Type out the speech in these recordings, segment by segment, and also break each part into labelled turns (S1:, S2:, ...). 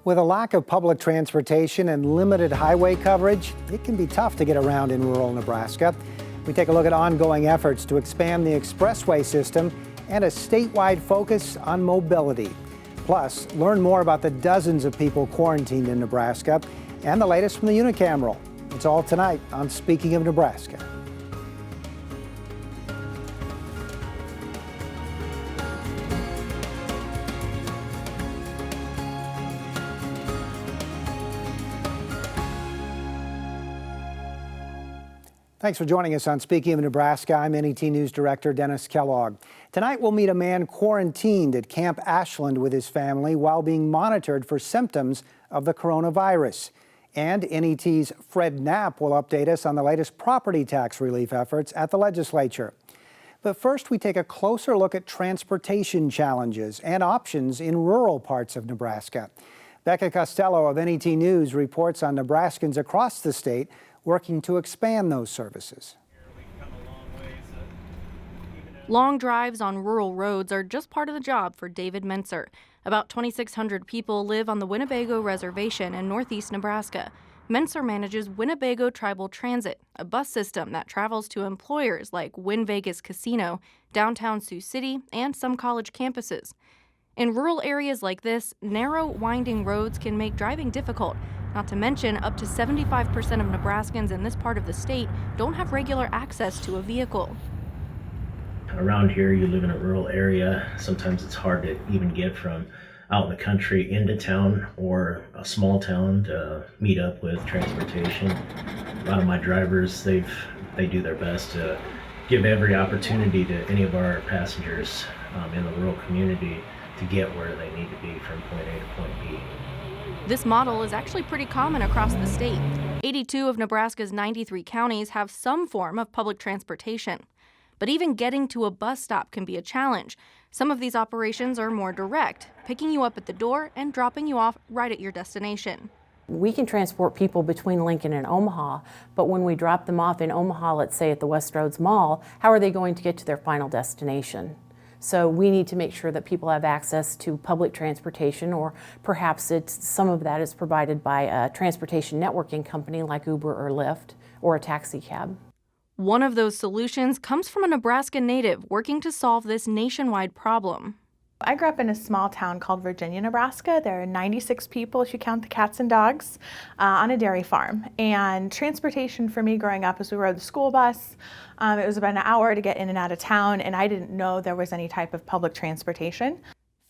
S1: With a lack of public transportation and limited highway coverage, it can be tough to get around in rural Nebraska. We take a look at ongoing efforts to expand the expressway system and a statewide focus on mobility. Plus, learn more about the dozens of people quarantined in Nebraska and the latest from the unicameral. It's all tonight on Speaking of Nebraska. Thanks for joining us on Speaking of Nebraska. I'm NET News Director Dennis Kellogg. Tonight we'll meet a man quarantined at Camp Ashland with his family while being monitored for symptoms of the coronavirus. And NET's Fred Knapp will update us on the latest property tax relief efforts at the legislature. But first, we take a closer look at transportation challenges and options in rural parts of Nebraska. Becca Costello of NET News reports on Nebraskans across the state working to expand those services.
S2: Long drives on rural roads are just part of the job for David Mentzer. About 2,600 people live on the Winnebago Reservation in northeast Nebraska. Mentzer manages Winnebago Tribal Transit, a bus system that travels to employers like Wynn Vegas Casino, downtown Sioux City, and some college campuses. In rural areas like this, narrow, winding roads can make driving difficult. Not to mention, up to 75% of Nebraskans in this part of the state don't have regular access to a vehicle.
S3: Around here, you live in a rural area. Sometimes it's hard to even get from out in the country into town or a small town to meet up with transportation. A lot of my drivers, they do their best to give every opportunity to any of our passengers in the rural community to get where they need to be from point A to point B.
S2: This model is actually pretty common across the state. 82 of Nebraska's 93 counties have some form of public transportation. But even getting to a bus stop can be a challenge. Some of these operations are more direct, picking you up at the door and dropping you off right at your destination.
S4: We can transport people between Lincoln and Omaha, but when we drop them off in Omaha, let's say at the Westroads Mall, how are they going to get to their final destination? So we need to make sure that people have access to public transportation, or perhaps some of that is provided by a transportation networking company like Uber or Lyft, or a taxi cab.
S2: One of those solutions comes from a Nebraska native working to solve this nationwide problem.
S5: I grew up in a small town called Virginia, Nebraska. There are 96 people, if you count the cats and dogs, on a dairy farm. And transportation for me growing up is we rode the school bus. It was about an hour to get in and out of town, and I didn't know there was any type of public transportation.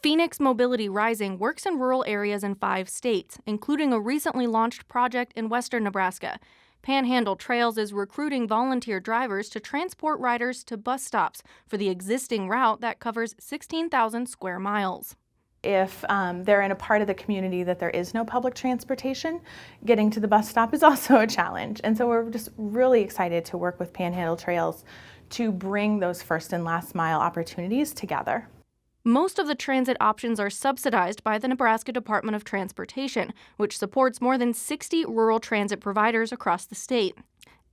S2: Phoenix Mobility Rising works in rural areas in 5 states, including a recently launched project in western Nebraska. Panhandle Trails is recruiting volunteer drivers to transport riders to bus stops for the existing route that covers 16,000 square miles.
S5: If they're in a part of the community that there is no public transportation, getting to the bus stop is also a challenge. And so we're just really excited to work with Panhandle Trails to bring those first and last mile opportunities together.
S2: Most of the transit options are subsidized by the Nebraska Department of Transportation, which supports more than 60 rural transit providers across the state.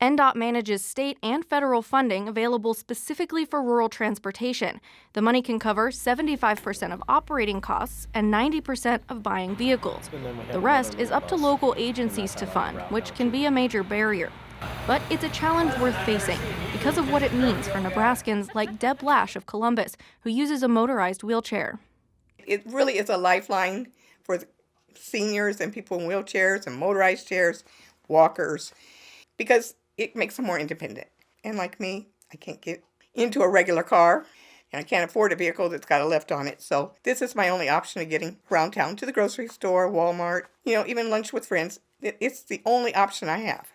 S2: NDOT manages state and federal funding available specifically for rural transportation. The money can cover 75% of operating costs and 90% of buying vehicles. The rest is up to local agencies to fund, which can be a major barrier. But it's a challenge worth facing because of what it means for Nebraskans like Deb Lash of Columbus, who uses a motorized wheelchair.
S6: It really is a lifeline for seniors and people in wheelchairs and motorized chairs, walkers, because it makes them more independent. And like me, I can't get into a regular car, and I can't afford a vehicle that's got a lift on it. So this is my only option of getting around town to the grocery store, Walmart, even lunch with friends. It's the only option I have.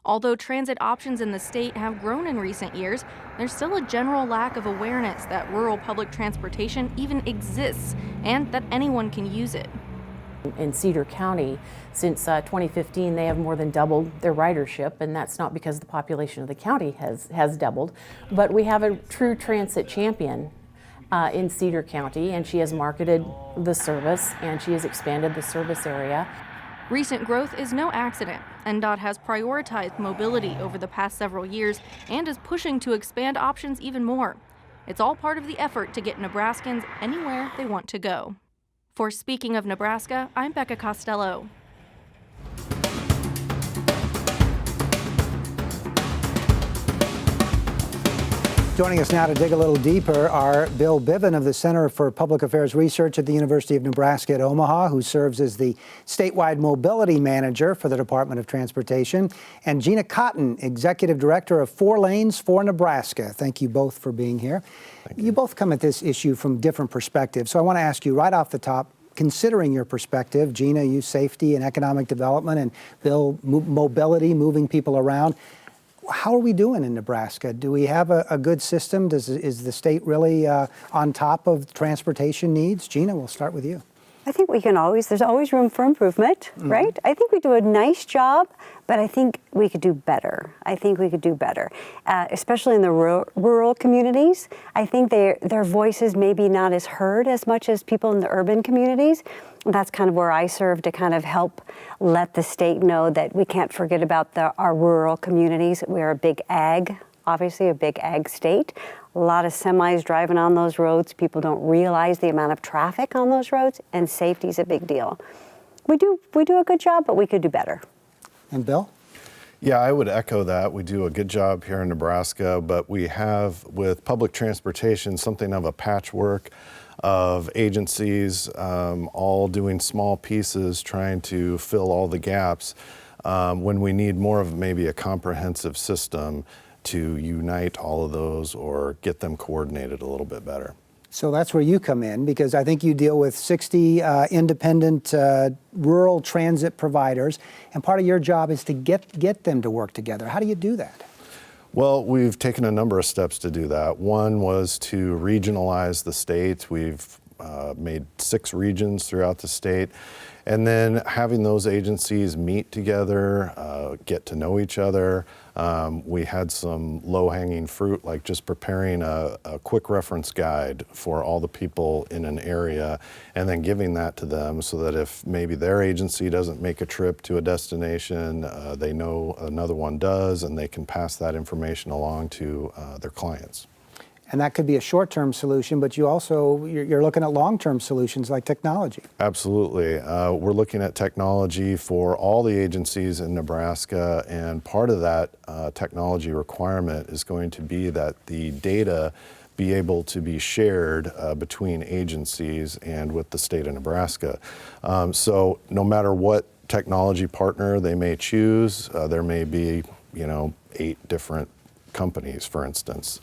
S2: Although transit options in the state have grown in recent years, there's still a general lack of awareness that rural public transportation even exists and that anyone can use it.
S4: In Cedar County, since 2015, they have more than doubled their ridership, and that's not because the population of the county has doubled, but we have a true transit champion in Cedar County, and she has marketed the service, and she has expanded the service area.
S2: Recent growth is no accident. NDOT has prioritized mobility over the past several years and is pushing to expand options even more. It's all part of the effort to get Nebraskans anywhere they want to go. For Speaking of Nebraska, I'm Becca Costello.
S1: Joining us now to dig a little deeper are Bill Biven of the Center for Public Affairs Research at the University of Nebraska at Omaha, who serves as the statewide mobility manager for the Department of Transportation, and Gina Cotton, executive director of 4 Lanes for Nebraska. Thank you both for being here. You both come at this issue from different perspectives. So I want to ask you right off the top, considering your perspective, Gina, you safety and economic development, and Bill, mobility, moving people around. How are we doing in Nebraska? Do we have a good system? Is the state really on top of transportation needs? Gina, we'll start with you.
S7: I think there's always room for improvement, right? I think we do a nice job, but I think we could do better. Especially in the rural communities. I think their voices may be not as heard as much as people in the urban communities. And that's kind of where I serve, to kind of help let the state know that we can't forget about our rural communities. We're a big ag, obviously a big ag state. A lot of semis driving on those roads. People don't realize the amount of traffic on those roads, and safety is a big deal. We do a good job, but we could do better.
S1: And Bill?
S8: Yeah, I would echo that. We do a good job here in Nebraska, but we have, with public transportation, something of a patchwork of agencies all doing small pieces, trying to fill all the gaps when we need more of maybe a comprehensive system to unite all of those or get them coordinated a little bit better.
S1: So that's where you come in, because I think you deal with 60 independent rural transit providers, and part of your job is to get them to work together. How do you do that?
S8: Well, we've taken a number of steps to do that. One was to regionalize the state. We've made 6 regions throughout the state. And then having those agencies meet together, get to know each other. We had some low-hanging fruit, like just preparing a quick reference guide for all the people in an area, and then giving that to them so that if maybe their agency doesn't make a trip to a destination, they know another one does, and they can pass that information along to their clients.
S1: And that could be a short-term solution, but you're looking at long-term solutions like technology.
S8: Absolutely. We're looking at technology for all the agencies in Nebraska, and part of that technology requirement is going to be that the data be able to be shared between agencies and with the state of Nebraska. So no matter what technology partner they may choose, there may be 8 different companies, for instance.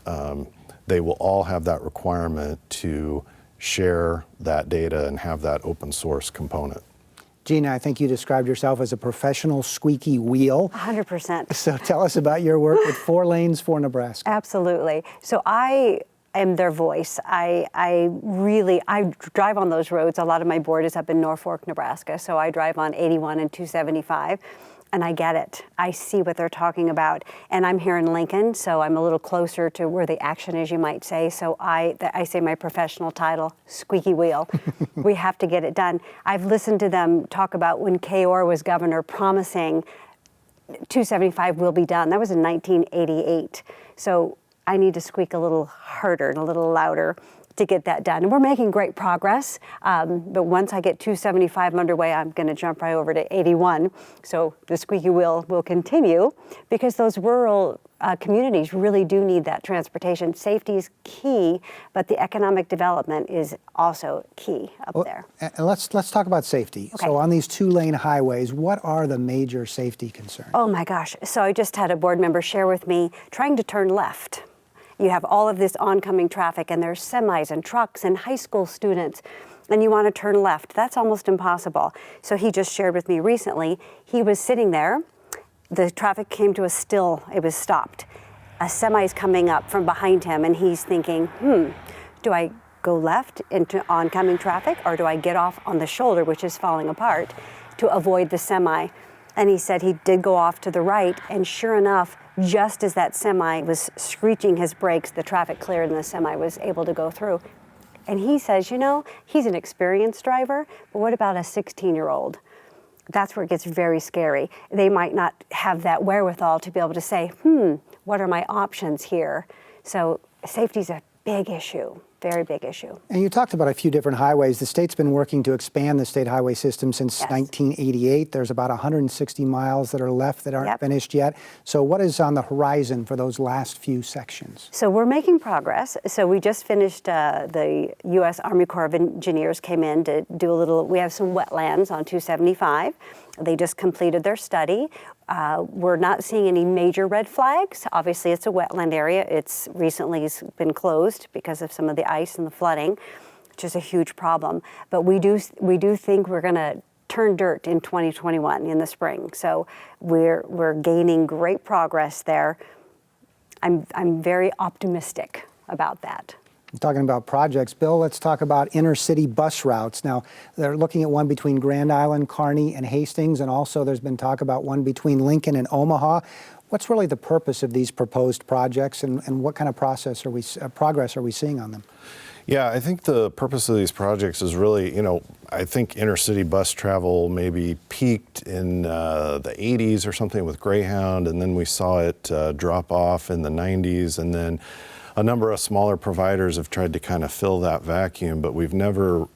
S8: They will all have that requirement to share that data and have that open source component.
S1: Gina, I think you described yourself as a professional squeaky wheel.
S7: 100%.
S1: So tell us about your work with 4 Lanes for Nebraska.
S7: Absolutely. So I am their voice. I drive on those roads. A lot of my board is up in Norfolk, Nebraska, so I drive on 81 and 275. And I get it. I see what they're talking about. And I'm here in Lincoln, so I'm a little closer to where the action is, you might say. So I say my professional title, squeaky wheel. We have to get it done. I've listened to them talk about when Kay Orr was governor, promising 275 will be done. That was in 1988. So I need to squeak a little harder and a little louder to get that done. And we're making great progress, but once I get 275 underway, I'm gonna jump right over to 81. So the squeaky wheel will continue, because those rural communities really do need that transportation. Safety is key, but the economic development is also key up there.
S1: And let's talk about safety.
S7: Okay.
S1: So on these 2-lane highways, what are the major safety concerns?
S7: Oh my gosh. So I just had a board member share with me trying to turn left. You have all of this oncoming traffic, and there's semis and trucks and high school students, and you want to turn left. That's almost impossible. So he just shared with me recently, he was sitting there, the traffic came to a still, it was stopped. A semi is coming up from behind him, and he's thinking, do I go left into oncoming traffic, or do I get off on the shoulder, which is falling apart, to avoid the semi? And he said he did go off to the right, and sure enough, just as that semi was screeching his brakes, the traffic cleared and the semi was able to go through. And he says, he's an experienced driver, but what about a 16-year-old? That's where it gets very scary. They might not have that wherewithal to be able to say, what are my options here? So safety's a big issue, very big issue.
S1: And you talked about a few different highways. The state's been working to expand the state highway system since
S7: Yes.
S1: 1988. There's about 160 miles that are left that aren't
S7: Yep.
S1: finished yet. So what is on the horizon for those last few sections?
S7: So we're making progress. So we just finished, the U.S. Army Corps of Engineers came in to do a little, we have some wetlands on 275. They just completed their study. We're not seeing any major red flags. Obviously, it's a wetland area. It's recently been closed because of some of the ice and the flooding, which is a huge problem. But we do think we're going to turn dirt in 2021 in the spring. So we're gaining great progress there. I'm very optimistic about that.
S1: Talking about projects, Bill, let's talk about inner city bus routes. Now, they're looking at one between Grand Island, Kearney, and Hastings, and also there's been talk about one between Lincoln and Omaha. What's really the purpose of these proposed projects, and what kind of progress are we seeing on them?
S8: Yeah, I think the purpose of these projects is really, I think intercity bus travel maybe peaked in the 80s or something with Greyhound, and then we saw it drop off in the 90s, and then a number of smaller providers have tried to kind of fill that vacuum, but we've never,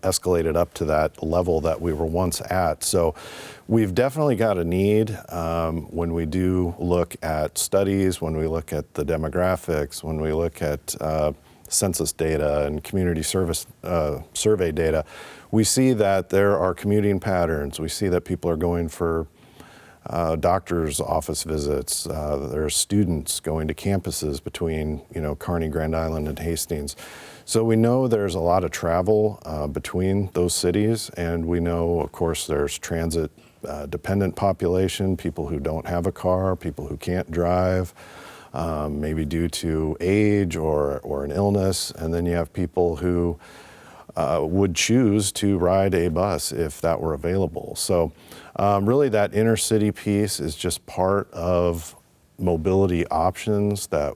S8: escalated up to that level that we were once at. So we've definitely got a need when we do look at studies, when we look at the demographics, when we look at census data and community service survey data. We see that there are commuting patterns. We see that people are going for doctor's office visits. There are students going to campuses between, Kearney, Grand Island, and Hastings. So we know there's a lot of travel between those cities, and we know, of course, there's transit dependent population, people who don't have a car, people who can't drive, maybe due to age or an illness, and then you have people who would choose to ride a bus if that were available. So really that inner city piece is just part of mobility options that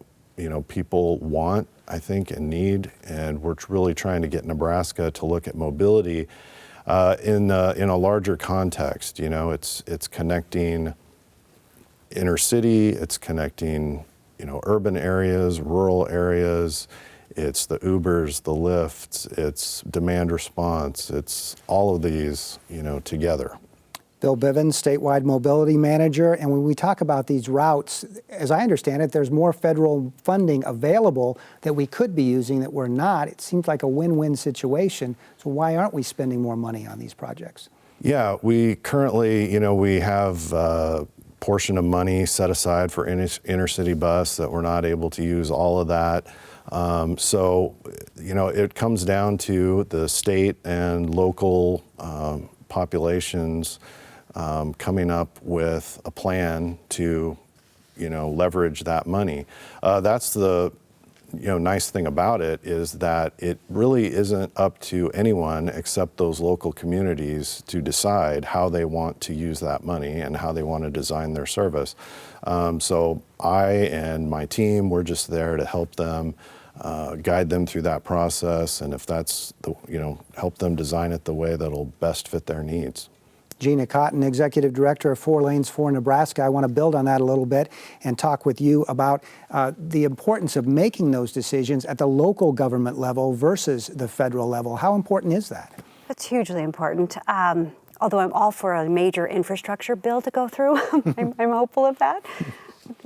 S8: people want, I think, and need, and we're really trying to get Nebraska to look at mobility in a larger context. It's connecting inner city, it's connecting urban areas, rural areas. It's the Ubers, the Lyfts, it's demand response, it's all of these, together.
S1: Bill Bivens, statewide mobility manager, and when we talk about these routes, as I understand it, there's more federal funding available that we could be using that we're not. It seems like a win-win situation, so why aren't we spending more money on these projects? Yeah,
S8: we currently, we have a portion of money set aside for inner city bus that we're not able to use all of that. So, it comes down to the state and local populations coming up with a plan to, leverage that money. That's the, nice thing about it is that it really isn't up to anyone except those local communities to decide how they want to use that money and how they want to design their service. So I and my team, we're just there to help them, guide them through that process, and if that's help them design it the way that'll best fit their needs. Gina Cotton, Executive Director of 4 Lanes for Nebraska. I want to build on that a little bit and talk with you about the importance of making those decisions at the local government level versus the federal level. How important is that?
S7: That's hugely important. Although I'm all for a major infrastructure bill to go through, I'm hopeful of that.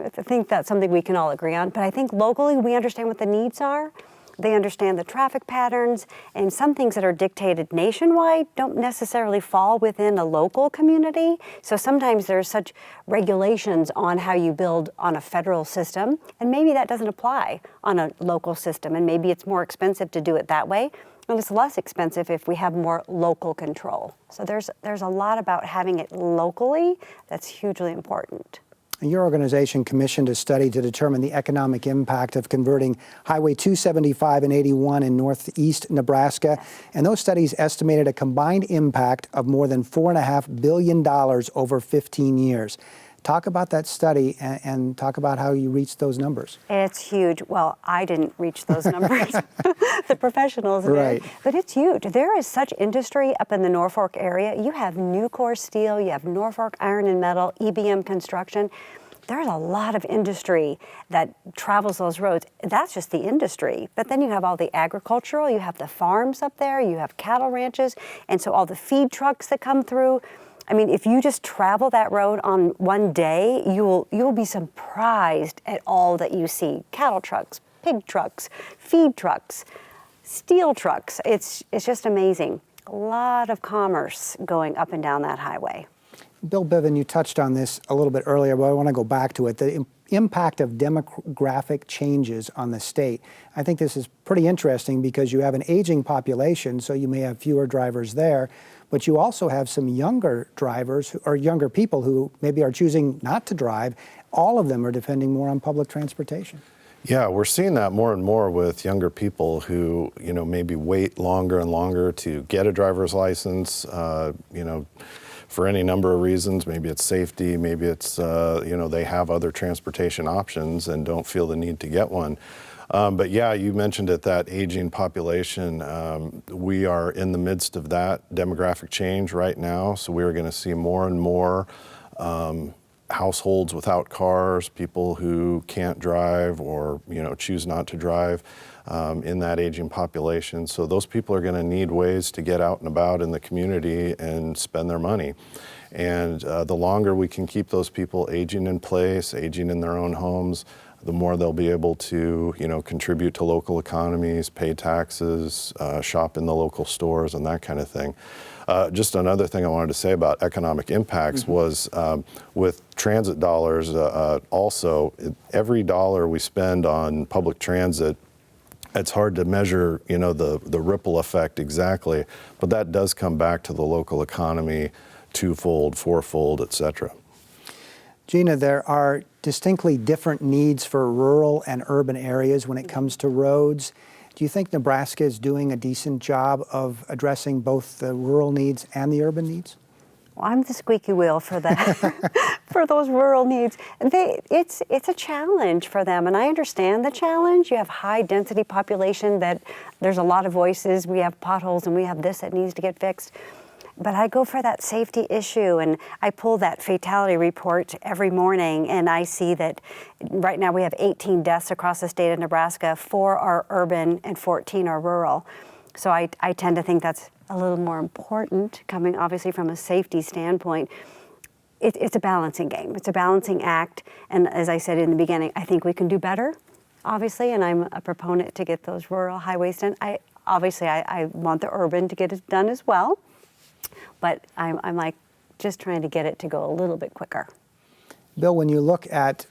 S7: I think that's something we can all agree on. But I think locally we understand what the needs are. They understand the traffic patterns, and some things that are dictated nationwide don't necessarily fall within a local community. So sometimes there's such regulations on how you build on a federal system, and maybe that doesn't apply on a local system, and maybe it's more expensive to do it that way, and it's less expensive if we have more local control. So there's a lot about having it locally that's hugely important.
S1: Your organization commissioned a study to determine the economic impact of converting Highway 275 and 81 in northeast Nebraska. And those studies estimated a combined impact of more than $4.5 billion over 15 years. Talk about that study and talk about how you reached those numbers.
S7: It's huge. Well, I didn't reach those numbers. The professionals did.
S1: Right.
S7: But it's huge. There is such industry up in the Norfolk area. You have Nucor Steel, you have Norfolk Iron and Metal, EBM Construction. there's a lot of industry that travels those roads. That's just the industry. But then you have all the agricultural, you have the farms up there, you have cattle ranches, and so all the feed trucks that come through. I mean, if you just travel that road on one day, you'll be surprised at all that you see. Cattle trucks, pig trucks, feed trucks, steel trucks. It's just amazing. A lot of commerce going up and down that highway.
S1: Bill Biven, you touched on this a little bit earlier, but I want to go back to it. The impact of demographic changes on the state. I think this is pretty interesting because you have an aging population, so you may have fewer drivers there, but you also have some younger drivers or younger people who maybe are choosing not to drive. All of them are depending more on public transportation.
S8: Yeah, we're seeing that more and more with younger people who, maybe wait longer and longer to get a driver's license, for any number of reasons. Maybe it's safety, maybe it's, they have other transportation options and don't feel the need to get one. But yeah, you mentioned it, that aging population. We are in the midst of that demographic change right now, so we're going to see more and more households without cars, people who can't drive or choose not to drive in that aging population. So those people are going to need ways to get out and about in the community and spend their money. And the longer we can keep those people aging in place, aging in their own homes, the more they'll be able to contribute to local economies, pay taxes, shop in the local stores, and that kind of thing. Just another thing I wanted to say about economic impacts was with transit dollars, also, every dollar we spend on public transit, it's hard to measure, the ripple effect exactly, but that does come back to the local economy twofold, fourfold, et cetera.
S1: Gina, there are distinctly different needs for rural and urban areas when it comes to roads. Do you think Nebraska is doing a decent job of addressing both the rural needs and the urban needs?
S7: Well, I'm the squeaky wheel for that, for those rural needs. It's a challenge for them, and I understand the challenge. You have high density population that there's a lot of voices. We have potholes and we have this that needs to get fixed. But I go for that safety issue, and I pull that fatality report every morning, and I see that right now we have 18 deaths across the state of Nebraska. 4 are urban and 14 are rural. So I tend to think that's a little more important, coming obviously from a safety standpoint. It's a balancing game. It's a balancing act. And as I said in the beginning, I think we can do better, obviously, and I'm a proponent to get those rural highways done. I want the urban to get it done as well. But I'm like just trying to get it to go a little bit quicker.
S1: Bill, when you look at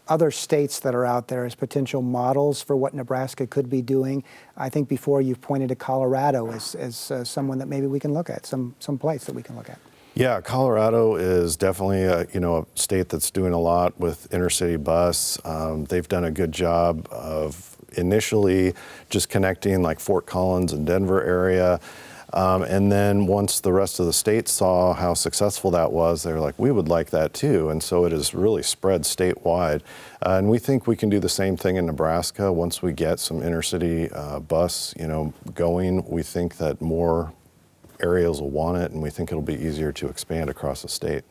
S1: other states that are out there as potential models for what Nebraska could be doing, I think before you've pointed to Colorado as someone that maybe we can look at, some place that we can look at.
S8: Yeah, Colorado is definitely a state that's doing a lot with intercity bus. They've done a good job of initially just connecting like Fort Collins and Denver area. And then once the rest of the state saw how successful that was, they were like, we would like that too. And so it has really spread statewide. And we think we can do the same thing in Nebraska. Once we get some intercity bus, going, we think that more areas will want it, and we think it'll be easier to expand across the state.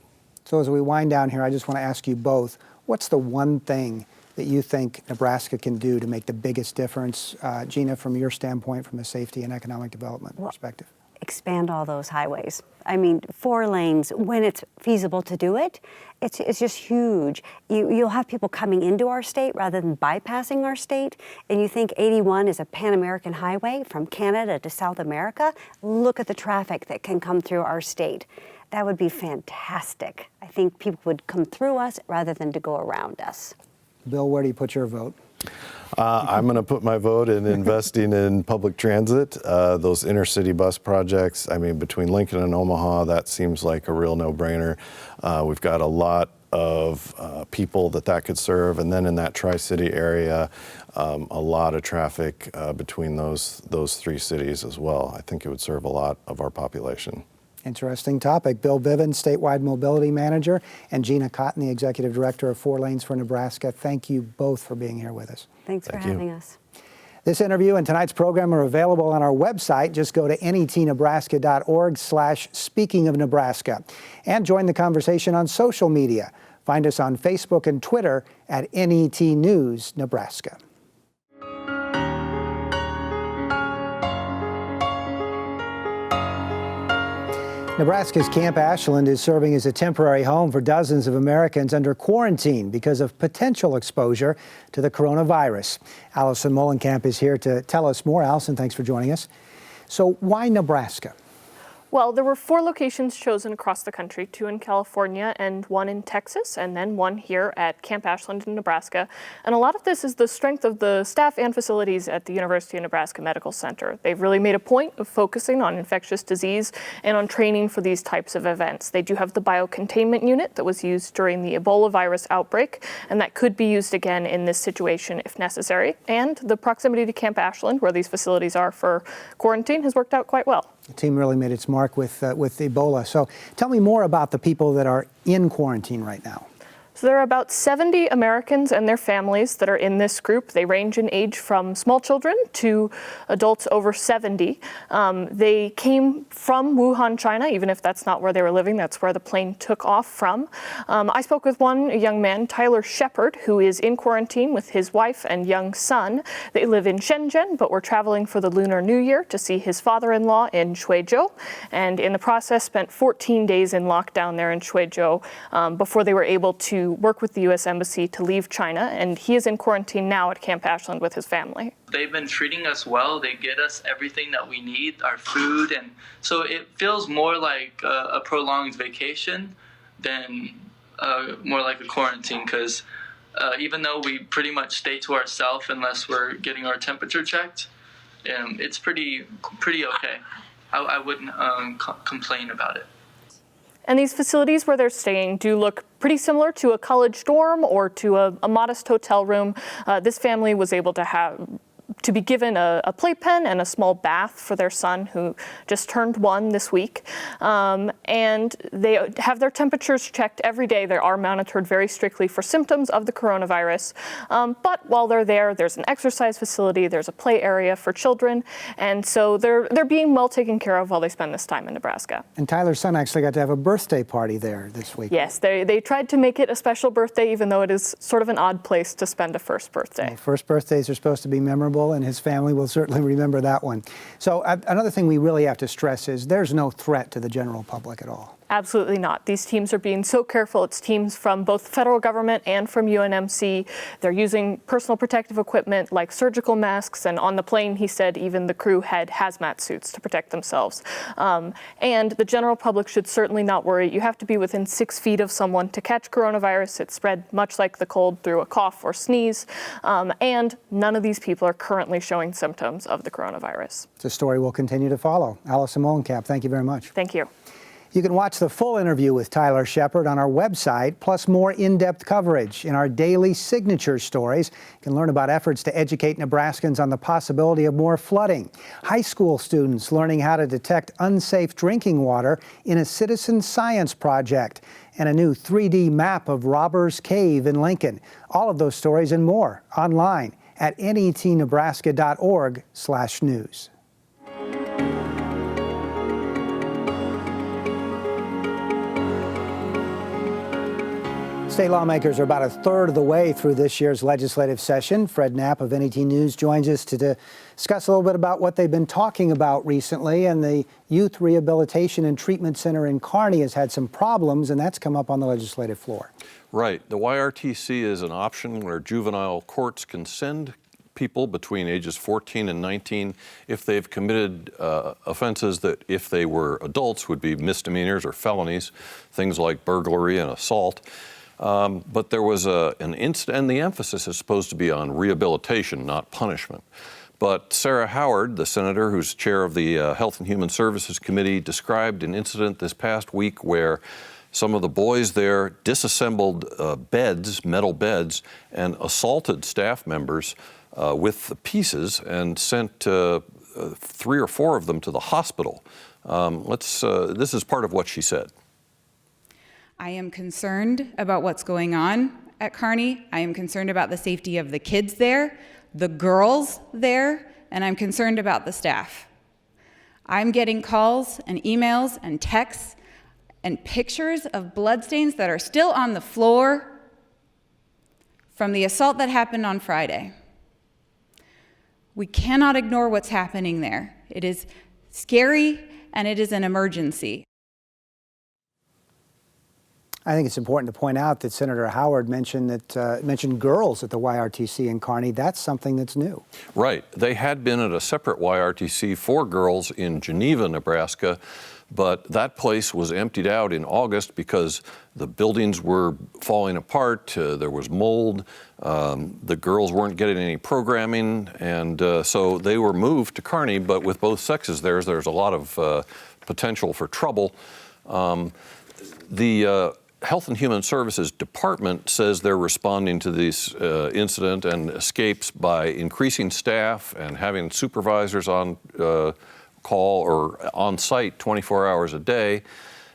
S1: So as we wind down here, I just want to ask you both, what's the one thing that you think Nebraska can do to make the biggest difference, Gina, from your standpoint, from a safety and economic development perspective?
S7: Expand all those highways. I mean, 4 lanes, when it's feasible to do it, it's just huge. You'll have people coming into our state rather than bypassing our state, and you think 81 is a Pan-American highway from Canada to South America. Look at the traffic that can come through our state. That would be fantastic. I think people would come through us rather than to go around us.
S1: Bill, where do you put your vote?
S8: I'm going to put my vote in investing in public transit. Those intercity bus projects, I mean, between Lincoln and Omaha, that seems like a real no-brainer. We've got a lot of people that could serve, and then in that Tri-City area, a lot of traffic between those 3 cities as well. I think it would serve a lot of our population.
S1: Interesting topic. Bill Biven, Statewide Mobility Manager, and Gina Cotton, the Executive Director of 4 Lanes for Nebraska. Thank you both for being here with us.
S7: Thanks for having us.
S1: This interview and tonight's program are available on our website. Just go to netnebraska.org/speakingofnebraska and join the conversation on social media. Find us on Facebook and Twitter at NET News Nebraska. Nebraska's Camp Ashland is serving as a temporary home for dozens of Americans under quarantine because of potential exposure to the coronavirus. Allison Molenkamp is here to tell us more. Allison, thanks for joining us. So why Nebraska?
S9: Well, there were 4 locations chosen across the country, 2 in California and 1 in Texas, and then 1 here at Camp Ashland in Nebraska. And a lot of this is the strength of the staff and facilities at the University of Nebraska Medical Center. They've really made a point of focusing on infectious disease and on training for these types of events. They do have the biocontainment unit that was used during the Ebola virus outbreak, and that could be used again in this situation if necessary. And the proximity to Camp Ashland, where these facilities are for quarantine, has worked out quite well.
S1: The team really made its mark with Ebola. So tell me more about the people that are in quarantine right now.
S9: So there are about 70 Americans and their families that are in this group. They range in age from small children to adults over 70. They came from Wuhan, China, even if that's not where they were living. That's where the plane took off from. I spoke with a young man, Tyler Shepard, who is in quarantine with his wife and young son. They live in Shenzhen, but were traveling for the Lunar New Year to see his father-in-law in Shuizhou, and in the process spent 14 days in lockdown there in Shuizhou before they were able to work with the U.S. Embassy to leave China, and he is in quarantine now at Camp Ashland with his family.
S10: They've been treating us well. They get us everything that we need, our food, and so it feels more like a prolonged vacation than more like a quarantine, because even though we pretty much stay to ourselves unless we're getting our temperature checked, it's pretty okay. I wouldn't complain about it.
S9: And these facilities where they're staying do look pretty similar to a college dorm or to a modest hotel room. This family was able to be given a playpen and a small bath for their son, who just turned 1 this week. And they have their temperatures checked every day. They are monitored very strictly for symptoms of the coronavirus. But while they're there, there's an exercise facility, there's a play area for children. And so they're being well taken care of while they spend this time in Nebraska.
S1: And Tyler's son actually got to have a birthday party there this week.
S9: Yes, they tried to make it a special birthday, even though it is sort of an odd place to spend a first birthday.
S1: Well, first birthdays are supposed to be memorable, and his family will certainly remember that one. So another thing we really have to stress is there's no threat to the general public at all.
S9: Absolutely not. These teams are being so careful. It's teams from both the federal government and from UNMC. They're using personal protective equipment like surgical masks, and on the plane, he said, even the crew had hazmat suits to protect themselves. And the general public should certainly not worry. You have to be within 6 feet of someone to catch coronavirus. It's spread much like the cold through a cough or sneeze. And none of these people are currently showing symptoms of the coronavirus.
S1: It's a story we'll continue to follow. Allison Molenkamp, thank you very much.
S9: Thank you.
S1: You can watch the full interview with Tyler Shepard on our website, plus more in-depth coverage in our daily signature stories. You can learn about efforts to educate Nebraskans on the possibility of more flooding, high school students learning how to detect unsafe drinking water in a citizen science project, and a new 3D map of Robbers Cave in Lincoln. All of those stories and more online at netnebraska.org/news. State lawmakers are about a third of the way through this year's legislative session. Fred Knapp of NET News joins us to discuss a little bit about what they've been talking about recently. And the Youth Rehabilitation and Treatment Center in Kearney has had some problems, and that's come up on the legislative floor.
S11: Right. The YRTC is an option where juvenile courts can send people between ages 14 and 19 if they've committed offenses that, if they were adults, would be misdemeanors or felonies, things like burglary and assault. But there was an incident, and the emphasis is supposed to be on rehabilitation, not punishment. But Sarah Howard, the senator who's chair of the Health and Human Services Committee, described an incident this past week where some of the boys there disassembled beds, metal beds, and assaulted staff members with the pieces and sent 3 or 4 of them to the hospital. This is part of what she said.
S12: I am concerned about what's going on at Kearney. I am concerned about the safety of the kids there, the girls there, and I'm concerned about the staff. I'm getting calls and emails and texts and pictures of bloodstains that are still on the floor from the assault that happened on Friday. We cannot ignore what's happening there. It is scary and it is an emergency.
S1: I think it's important to point out that Senator Howard mentioned girls at the YRTC in Kearney. That's something that's new.
S11: Right. They had been at a separate YRTC for girls in Geneva, Nebraska, but that place was emptied out in August because the buildings were falling apart, there was mold, the girls weren't getting any programming, and so they were moved to Kearney, but with both sexes there's a lot of potential for trouble. The Health and Human Services Department says they're responding to this incident and escapes by increasing staff and having supervisors on call or on site 24 hours a day.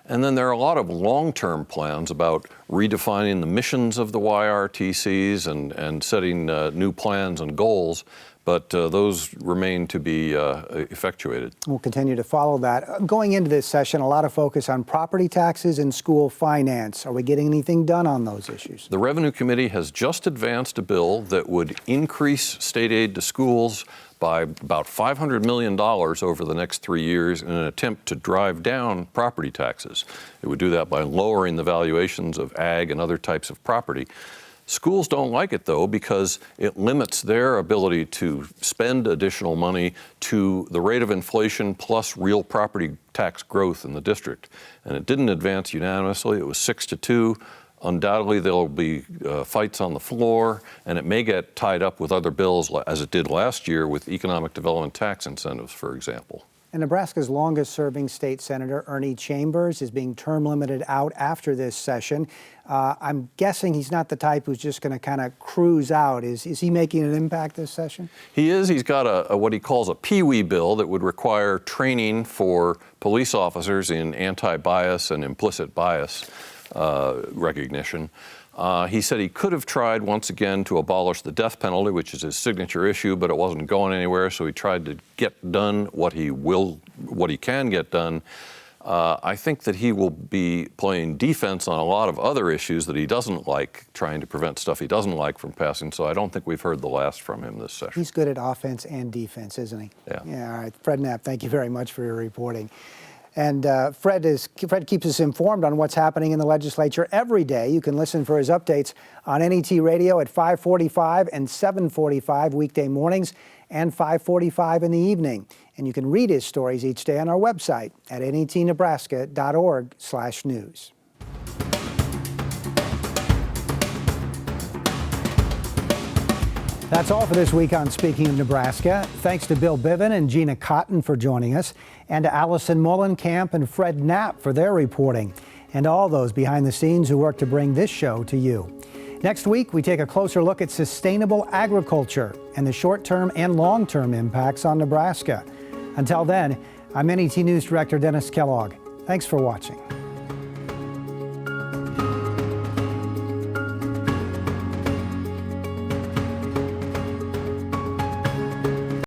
S11: And then there are a lot of long-term plans about redefining the missions of the YRTCs and setting new plans and goals, but those remain to be effectuated.
S1: We'll continue to follow that. Going into this session, a lot of focus on property taxes and school finance. Are we getting anything done on those issues?
S11: The Revenue Committee has just advanced a bill that would increase state aid to schools by about $500 million over the next 3 years in an attempt to drive down property taxes. It would do that by lowering the valuations of ag and other types of property. Schools don't like it, though, because it limits their ability to spend additional money to the rate of inflation plus real property tax growth in the district. And it didn't advance unanimously. It was 6-2. Undoubtedly, there will be fights on the floor, and it may get tied up with other bills, as it did last year with economic development tax incentives, for example.
S1: And Nebraska's longest-serving state senator, Ernie Chambers, is being term limited out after this session. I'm guessing he's not the type who's just going to kind of cruise out. Is he making an impact this session?
S11: He is. He's got what he calls a Pee-wee bill that would require training for police officers in anti-bias and implicit bias recognition. He said he could have tried once again to abolish the death penalty, which is his signature issue, but it wasn't going anywhere, so he tried to get done what he can get done. I think that he will be playing defense on a lot of other issues that he doesn't like, trying to prevent stuff he doesn't like from passing, so I don't think we've heard the last from him this session.
S1: He's good at offense and defense, isn't he?
S11: Yeah.
S1: Yeah, all right. Fred Knapp, thank you very much for your reporting. And Fred keeps us informed on what's happening in the legislature every day. You can listen for his updates on NET Radio at 5:45 and 7:45 weekday mornings and 5:45 in the evening. And you can read his stories each day on our website at netnebraska.org/news. That's all for this week on Speaking of Nebraska. Thanks to Bill Biven and Gina Cotton for joining us, and to Allison Mullenkamp and Fred Knapp for their reporting, and all those behind the scenes who work to bring this show to you. Next week, we take a closer look at sustainable agriculture and the short-term and long-term impacts on Nebraska. Until then, I'm NET News Director Dennis Kellogg. Thanks for watching.